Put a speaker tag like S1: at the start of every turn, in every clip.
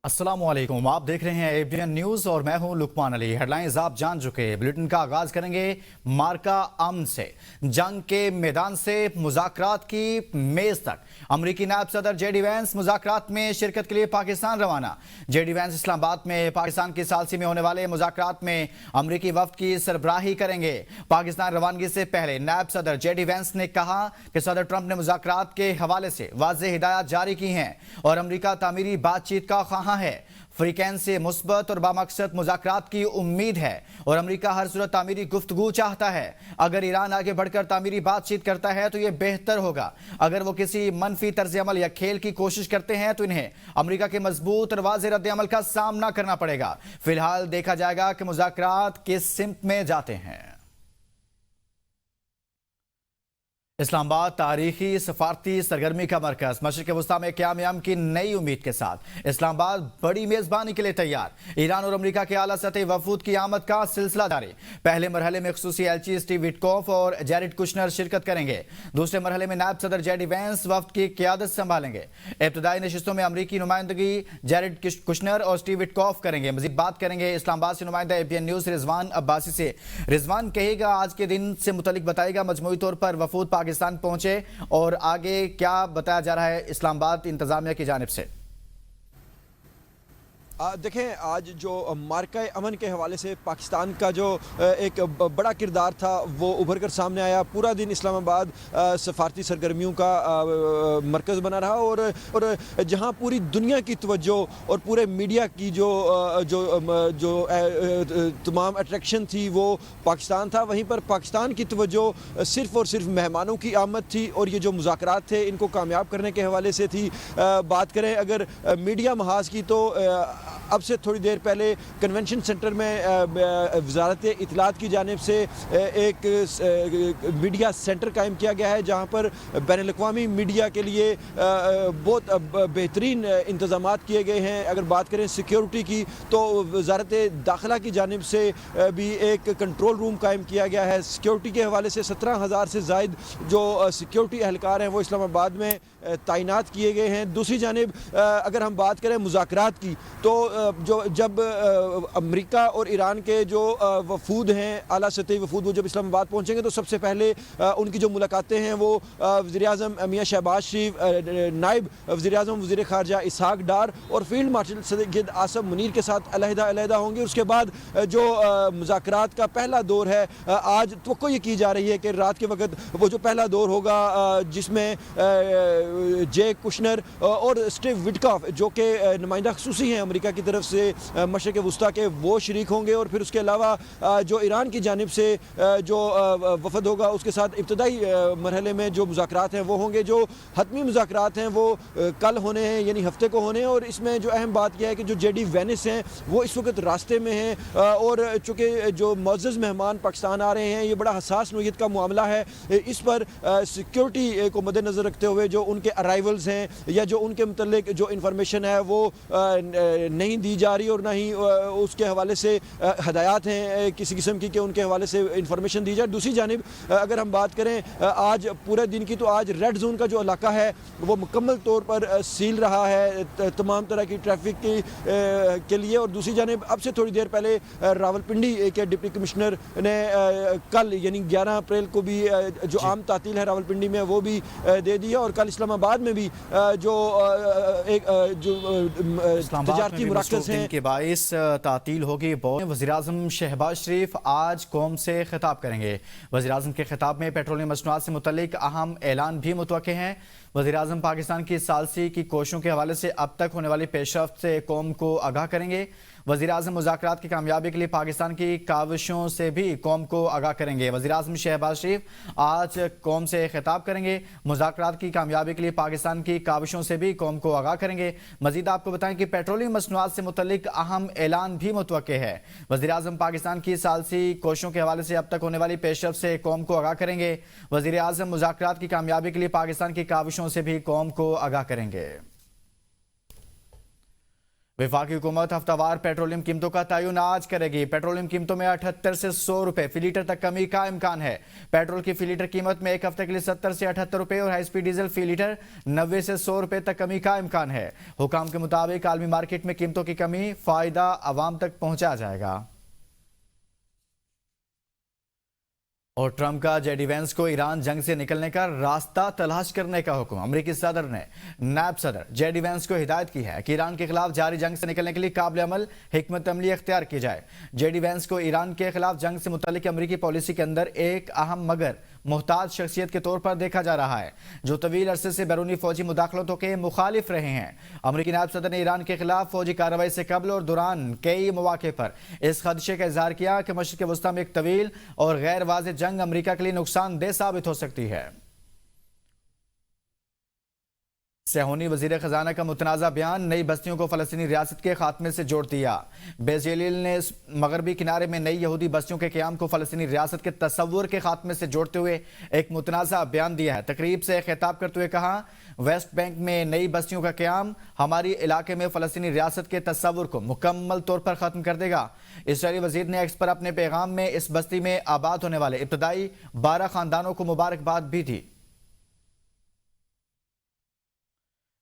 S1: अस्सलाम वालेकुम, आप देख रहे हैं एबीएन न्यूज और मैं हूं लुकमान अली। हेडलाइंस आप जान चुके। बुलेटिन का आगाज करेंगे मार्का अमन से। जंग के मैदान से मुज़ाकरात की मेज तक अमरीकी नायब सदर जेडी वैंस मुज़ाकरात में शिरकत के लिए पाकिस्तान रवाना। जेडी वैंस इस्लामाबाद में पाकिस्तान की सालसी में होने वाले मुज़ाकरात में अमरीकी वफ्द की सरबराही करेंगे। पाकिस्तान रवानगी से पहले नायब सदर जेडी वैंस ने कहा कि सदर ट्रंप ने मुज़ाकरात के हवाले से वाज़ेह हिदायत जारी की हैं और अमरीका तामीरी बातचीत का ख्वाहां है। फ्रीकैन से मुस्बत और बामकसद मुज़ाकरात की उम्मीद है और अमरीका हर सूरत तामीरी गुफ्तगू चाहता है। अगर ईरान आगे बढ़कर तामीरी बातचीत करता है तो यह बेहतर होगा। अगर वो किसी मनफी तर्ज अमल या खेल की कोशिश करते हैं तो इन्हें अमरीका के मजबूत और वाज़ेह रद्द अमल का सामना करना पड़ेगा। फिलहाल देखा जाएगा कि मुज़ाकरात किस सिमत में जाते हैं। इस्लामाबाद तारीखी सफारती सरगर्मी का मरकज मशरिक़ वस्ता में क़याम अमन की नई उम्मीद के साथ इस्लामाबाद बड़ी मेज़बानी के लिए तैयार। ईरान और अमरीका के आला सतही वफूद की आमद का सिलसिला जारी। पहले मरहले में ख़ुसूसी एलची स्टीव विटकॉफ और जैरेड कुशनर शिरकत करेंगे। दूसरे मरहले में नायब सदर जेडी वैंस वफ्द की क़यादत संभालेंगे। इब्तदाई नशिस्तों में अमरीकी नुमाइंदगी जैरेड कुशनर और स्टीव विटकॉफ करेंगे। मज़ीद बात करेंगे इस्लामाबाद से नुमाइंदा एबीएन न्यूज़ रिजवान अब्बासी से। रिजवान कहेगा आज के दिन से मुतल्लिक बताएगा मजमूई तौर पर वफूद पाकिस्तान पहुंचे और आगे क्या बताया जा रहा है इस्लामाबाद इंतजामिया की जानिब से।
S2: देखें, आज जो मार्का अमन के हवाले से पाकिस्तान का जो एक बड़ा किरदार था वो उभर कर सामने आया। पूरा दिन इस्लामाबाद सफारती सरगर्मियों का मरकज़ बना रहा और जहां पूरी दुनिया की तवज्जो और पूरे मीडिया की जो जो जो तमाम अट्रैक्शन थी वो पाकिस्तान था, वहीं पर पाकिस्तान की तवज्जो सिर्फ़ और सिर्फ मेहमानों की आमद थी और ये जो मुज़ाकरात थे इनको कामयाब करने के हवाले से थी। बात करें अगर मीडिया महाज की तो अब से थोड़ी देर पहले कन्वेंशन सेंटर में वजारत इत्तलात की जानिब से एक मीडिया सेंटर कायम किया गया है जहां पर बैनुल-अक़वामी मीडिया के लिए बहुत बेहतरीन इंतज़ामात किए गए हैं। अगर बात करें सिक्योरिटी की तो वजारत दाखिला की जानिब से भी एक कंट्रोल रूम कायम किया गया है। सिक्योरिटी के हवाले से 17,000 से ज़ायद जो सिक्योरिटी एहलकार हैं वो इस्लामाबाद में तैनात किए गए हैं। दूसरी जानिब अगर हम बात करें मुज़ाकरात की तो जब अमेरिका और ईरान के जो वफूद हैं आला सतही वफूद वो जब इस्लामाबाद पहुंचेंगे तो सबसे पहले उनकी जो मुलाकातें हैं वो वज़ीर-ए-आज़म मियां शहबाज शरीफ, नायब वज़ीर-ए-आज़म वज़ीर ख़ारजा इसहाक डार और फील्ड मार्शल सैयद आसिम मुनीर के साथ अलहदा होंगे। उसके बाद जो मुज़ाकरात का पहला दौर है आज तो ये की जा रही है कि रात के वक्त वो जो पहला दौर होगा जिसमें जे कुशनर और स्टीव विटकॉफ जो कि नुमाइंदा ख़ुसूसी हैं अमेरिका की तरफ से मशरिक़ वस्ता के वो शरीक होंगे और फिर उसके अलावा जो ईरान की जानिब से जो वफद होगा उसके साथ इब्तदाई मरहले में जो मुज़ाकरात हैं वो होंगे। जो हतमी मुज़ाकरात हैं वो कल होने हैं यानी हफ्ते को होने हैं और इसमें जो अहम बात यह है कि जो जेडी वैंस हैं वो इस वक्त रास्ते में हैं और चूँकि जो मुअज़्ज़ज़ मेहमान पाकिस्तान आ रहे हैं ये बड़ा हसास नोयत का मामला है। इस पर सिक्योरिटी को मद्देनज़र रखते हुए जो उनके अराइवल्स हैं या जो उनके मुतल्लिक जो इंफॉर्मेशन है वो नहीं दी जा रही और ना ही उसके हवाले से हदायत हैं किसी किस्म की कि उनके हवाले से इंफॉर्मेशन दी जाए। दूसरी जानिब अगर हम बात करें आज पूरे दिन की तो आज रेड जोन का जो इलाका है वो मुकम्मल तौर पर सील रहा है तमाम तरह की ट्रैफिक के लिए। और दूसरी जानिब अब से थोड़ी देर पहले रावलपिंडी के डिप्टी कमिश्नर ने कल यानी 11 अप्रैल को भी जो आम तातील है रावलपिंडी में वो भी दे दी है और कल इस्लामाबाद में भी जो एक जो तजारती मुराकज़ हैं
S1: के बाइस तातील होगी। वज़ीर-ए-आज़म शहबाज शरीफ आज कौम से खिताब करेंगे। वज़ीर-ए-आज़म के खिताब में पेट्रोलियम मसनूआत से मुतल्लिक अहम ऐलान भी मुतवक्के हैं। वज़ीर-ए-आज़म पाकिस्तान की सालसी की कोशिशों के हवाले से अब तक होने वाली पेशरफ्त से कौम को आगाह करेंगे। वज़ीर-ए-आज़म मुज़ाकरात की कामयाबी के लिए पाकिस्तान की काविशों से भी कौम को आगाह करेंगे। वज़ीर-ए-आज़म शहबाज शरीफ आज कौम से खिताब करेंगे। मुज़ाकरात की कामयाबी के लिए पाकिस्तान की काविशों से भी कौम को आगाह करेंगे। मज़ीद आपको बताएं कि पेट्रोलियम मसनूआत से मुतल्लिक अहम ऐलान भी मुतवक्के है। वज़ीर-ए-आज़म पाकिस्तान की सालसी कोशिशों के हवाले से अब तक होने वाली पेशरफ्त से कौम को आगाह करेंगे। वज़ीर-ए-आज़म मुज़ाकरात की कामयाबी के लिए पाकिस्तान की काविशों से भी कौम को आगाह करेंगे। वफाकी हुकूमत हफ्तावार पेट्रोलियम कीमतों का तयन आज करेगी। पेट्रोलियम कीमतों में 78 से 100 रुपए फी लीटर तक कमी का इम्कान है। पेट्रोल की फी लीटर कीमत में एक हफ्ते के लिए 70 से 78 रुपए और हाई स्पीड डीजल फी लीटर 90 से 100 रुपए तक कमी का इम्कान है। हुकाम के मुताबिक आलमी मार्केट में कीमतों की कमी फायदा आवाम तक पहुंचा जाएगा। और ट्रंप का जेडी वेंस को ईरान जंग से निकलने का रास्ता तलाश करने का हुक्म। अमेरिकी सदर ने नायब सदर जेडी वेंस को हिदायत की है कि ईरान के खिलाफ जारी जंग से निकलने के लिए काबिल अमल हिकमत अमली अख्तियार की जाए। जेडी वेंस को ईरान के खिलाफ जंग से मुतल्लिक अमेरिकी पॉलिसी के अंदर एक अहम मगर मोहताज शख्सियत के तौर पर देखा जा रहा है, जो तवील अरसे से बैरूनी फौजी मुदाखलतों के मुखालिफ रहे हैं। अमेरिकी नायब सदर ने ईरान के खिलाफ फौजी कार्रवाई से कबल और दौरान कई मौके पर इस खदशे का इजहार किया कि मशरिक़ वस्ता में एक तवील और गैर वाज़ेह जंग अमेरिका के लिए नुकसानदेह साबित हो सकती है। सेहूनी वजीर खजाना का मुतनाज़ा बयान नई बस्तियों को फलस्तीनी रियासत के खात्मे से जोड़ दिया। बेजलील ने मगरबी किनारे में नई यहूदी बस्तियों के क़याम को फलस्तीनी रियासत के तस्वुर के खात्मे से जोड़ते हुए एक मुतनाज़ा बयान दिया है। तकरीब से खिताब करते हुए कहा, वेस्ट बैंक में नई बस्तियों का क़याम हमारी इलाके में फलस्तीनी रियासत के तस्वुर को मुकम्मल तौर पर ख़त्म कर देगा। इसराइली वजीर ने एक्स पर अपने पैगाम में इस बस्ती में आबाद होने वाले इब्तदाई 12 ख़ानदानों को मुबारकबाद भी दी।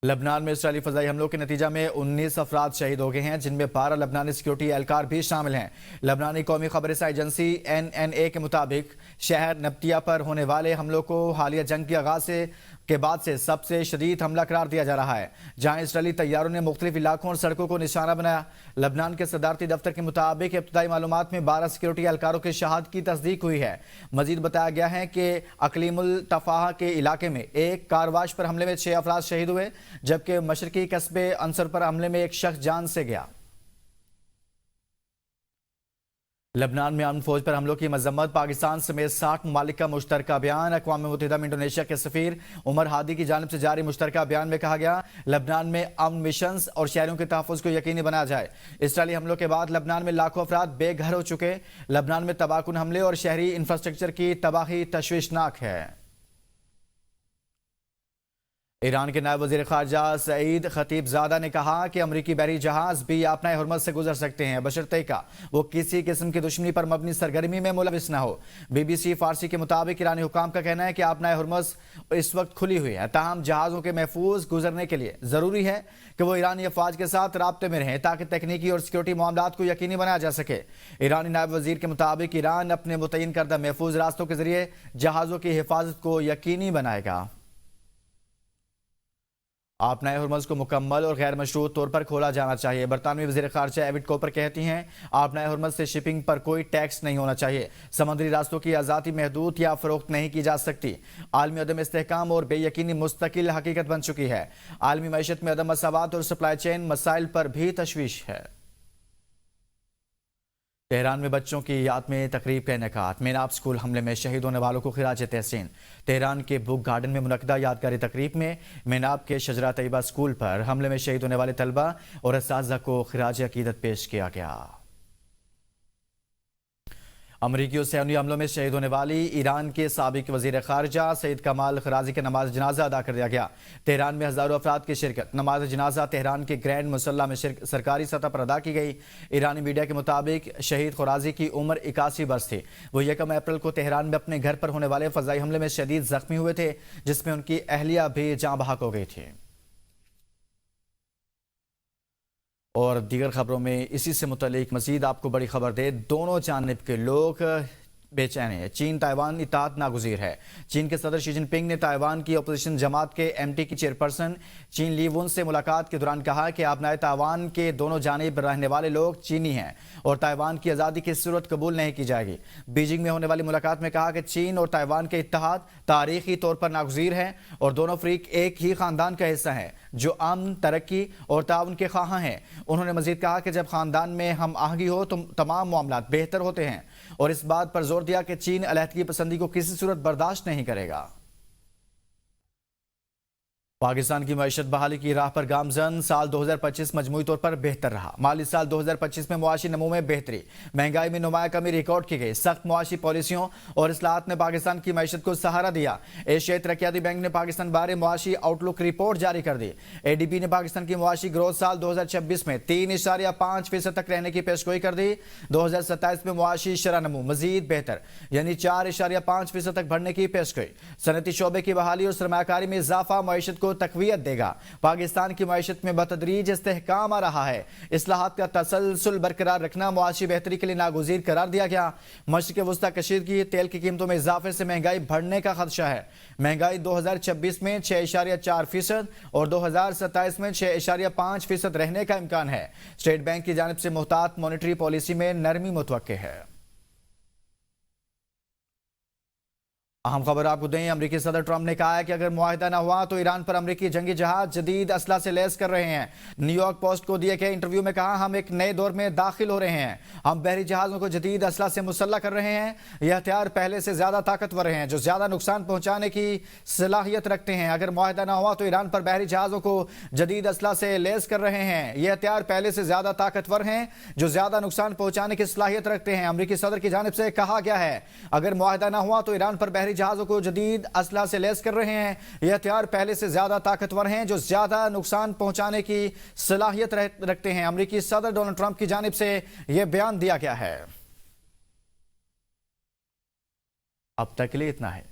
S1: लबनान में इसराइली फजाई हमलों के नतीजा में 19 अफराद शहीद हो गए हैं, जिनमें 12 लबनानी सिक्योरिटी एहलकार भी शामिल हैं। लबनानी कौमी खबरसां एजेंसी NNA के मुताबिक शहर नब्तिया पर होने वाले हमलों को हालिया जंग के आगाज के बाद से सबसे शदीद हमला करार दिया जा रहा है, जहां इसराइली तैयारों ने मुख्तलिफ इलाकों और सड़कों को निशाना बनाया। लबनान के सदारती दफ्तर के मुताबिक इब्तदाई मालूमात में 12 सिक्योरिटी एहलकारों की शहादत की तस्दीक हुई है। मजीद बताया गया है कि अकलीमुल तफाह के इलाके में एक कारवाश पर हमले में 6 अफराद शहीद हुए, जबकि मशरकी कस्बे अंसर पर हमले में एक शख्स जान से गया। लबनान में अमन फौज पर हमलों की मजम्मत। पाकिस्तान समेत 60 ममालिक का मुश्तरका बयान। अक़वाम मुत्तहिदा में इंडोनेशिया के सफीर उमर हादी की जानिब से जारी मुश्तरका बयान में कहा गया, लबनान में अमन मिशन और शहरों के तहफ़्फ़ुज़ को यकीनी बनाया जाए। इसराइली हमलों के बाद लबनान में लाखों अफराद बेघर हो चुके। लबनान में तबाहकुन हमले और शहरी इंफ्रास्ट्रक्चर की तबाही तशवीशनाक है। ईरान के नायब वज़ीर ख़ारजा सईद खतीबज़ादा ने कहा कि अमरीकी बहरी जहाज़ भी अपना हुर्मत से गुजर सकते हैं, बशर्ते का वो किसी किस्म की दुश्मनी पर मबनी सरगर्मी में मुलविस न हो। BBC फारसी के मुताबिक ईरानी हुकाम का कहना है कि अपना हुर्मत इस वक्त खुली हुई है, ताहम जहाज़ों के महफूज गुजरने के लिए ज़रूरी है कि वो ईरानी अफवाज के साथ राब्ते में रहें, ताकि तकनीकी और सिक्योरिटी मामलात को यकीनी बनाया जा सके। ईरानी नायब वज़ीर के मुताबिक ईरान अपने मुतय्यन करदा महफूज रास्तों के जरिए जहाज़ों की हिफाजत को यकीनी बनाएगा। आपनाए हुर्मज़ को मुकम्मल और गैर मशरूत तौर पर खोला जाना चाहिए। बरतानवी वज़ीर ख़ारजा एविड कोपर कहती हैं, आपनाए हुर्मज़ से शिपिंग पर कोई टैक्स नहीं होना चाहिए। समुद्री रास्तों की आज़ादी महदूद या फ़रोख्त नहीं की जा सकती। आलमी अदम इस्तेहकाम और बेयकीनी मुस्तकिल हकीकत बन चुकी है। आलमी मईशत में अदम मसावत और सप्लाई चेन मसाइल पर भी तशवीश है। तेहरान में बच्चों की याद में तकरीब का इनेकाद। मेनाब स्कूल हमले में शहीद होने वालों को खिराज तहसीन। तेहरान के बुक गार्डन में मुनक्किदा यादगारी तकरीब में मेनाब के शजरा तैयबा स्कूल पर हमले में शहीद होने वाले तलबा और असातिज़ा को खिराज अकीदत पेश किया गया। अमरीकी और सेहूनी हमलों में शहीद होने वाली ईरान के साबिक वज़ीर ख़ारजा सईद कमाल खराजी का नमाज जनाजा अदा कर दिया गया। तेहरान में हज़ारों अफराद की शिरकत। नमाज जनाजा तेहरान के ग्रैंड मुसल्ला में सरकारी सतह पर अदा की गई। ईरानी मीडिया के मुताबिक शहीद खराजी की उम्र 81 बरस थी। वो 1 अप्रैल को तेहरान में अपने घर पर होने वाले फ़ज़ाई हमले में शदीद ज़ख्मी हुए थे, जिसमें उनकी अहलिया भी जाँ बहक हो गई थी। और दीगर खबरों में इसी से मुतल्लिक मजीद आपको बड़ी खबर दे, दोनों जानिब के लोग बेचैन है। चीन ताइवान इत्तेहाद नागुज़ीर है। चीन के सदर शी जिनपिंग ने ताइवान की अपोजिशन जमात के MT की चेयरपर्सन चीन ली वुन से मुलाकात के दौरान कहा कि आपनाए ताइवान के दोनों जानिब रहने वाले लोग चीनी हैं और ताइवान की आज़ादी की सूरत कबूल नहीं की जाएगी। बीजिंग में होने वाली मुलाकात में कहा कि चीन और ताइवान के इत्तेहाद तारीखी तौर पर नागुज़ीर है और दोनों फरीक एक ही ख़ानदान का हिस्सा हैं जो अमन, तरक्की और ताउन के ख्वाह हैं। उन्होंने मजीद कहा कि जब ख़ानदान में हम आहंगी हो तो तमाम मामलात बेहतर होते हैं और इस बात पर जोर दिया कि चीन अलहदगी पसंदी को किसी सूरत बर्दाश्त नहीं करेगा। पाकिस्तान की मईशत बहाली की राह पर गामजन। साल 2025 मजमूई तौर पर बेहतर रहा। माली साल 2025 में मुआशी नमू में बेहतरी, महंगाई में नुमाया कमी रिकॉर्ड की गई। सख्त मुआशी पॉलिसियों और इस्लाहात ने पाकिस्तान की मईशत को सहारा दिया। एशियाई तरक्याती बैंक ने पाकिस्तान बारे मुआशी आउटलुक रिपोर्ट जारी कर दी। ADB ने पाकिस्तान की मुआशी ग्रोथ साल 2026 में 3.5% तक रहने की पेशगोई कर दी। 2027 में मुआशी शरह नमू मजीद बेहतर यानी 4.5% तक बढ़ने की पेशगोई। सनती शोबे की बहाली और सरमायाकारी में इजाफा मईशत को तकवीयत देगा। पाकिस्तान की मईशत में बतदरीज इस्तेहकाम आ रहा है। इस्लाहात का तसलसल बरकरार रखना मुआशी बेहतरी के लिए नागुज़ीर करार दिया गया। मशरिक़ वस्ता कशीदगी, तेल की कीमतों में इजाफे से महंगाई बढ़ने का खदशा है। महंगाई 2026 में 6.4% और 2027 में 6.5% रहने का इम्कान है। स्टेट बैंक की जानिब से मुहतात मॉनेटरी पॉलिसी में नरमी मुतवक्के है। अहम खबर आपको दें, अमेरिकी सदर ट्रंप ने कहा है कि अगर मुआहिदा न हुआ तो ईरान पर अमेरिकी जंगी जहाज जदीद असला से लैस कर रहे हैं। न्यूयॉर्क पोस्ट को दिए गए इंटरव्यू में कहा, हम एक नए दौर में दाखिल हो रहे हैं। हम बहरी जहाज़ों को जदीद असला से मुसल्लह कर रहे हैं। यह हथियार पहले से ज़्यादा ताकतवर हैं, जो ज़्यादा नुकसान पहुँचाने की सलाहियत रखते हैं। अगर मुआहिदा न हुआ तो ईरान पर बहरी जहाज़ों को जदीद असला से लैस कर रहे हैं। यह हथियार पहले से ज़्यादा ताकतवर हैं, जो ज़्यादा नुकसान पहुँचाने की सलाहियत रखते हैं। अमेरिकी सदर की जानिब से कहा गया है, अगर मुआहिदा न हुआ तो ईरान पर बहरी जहाज़ों को जदीद असला से लैस कर रहे हैं। यह हथियार पहले से ज्यादा ताकतवर हैं, जो ज्यादा नुकसान पहुंचाने की सलाहियत रखते हैं। अमेरिकी सदर डोनाल्ड ट्रंप की जानिब से यह बयान दिया गया है। अब तक के लिए इतना है।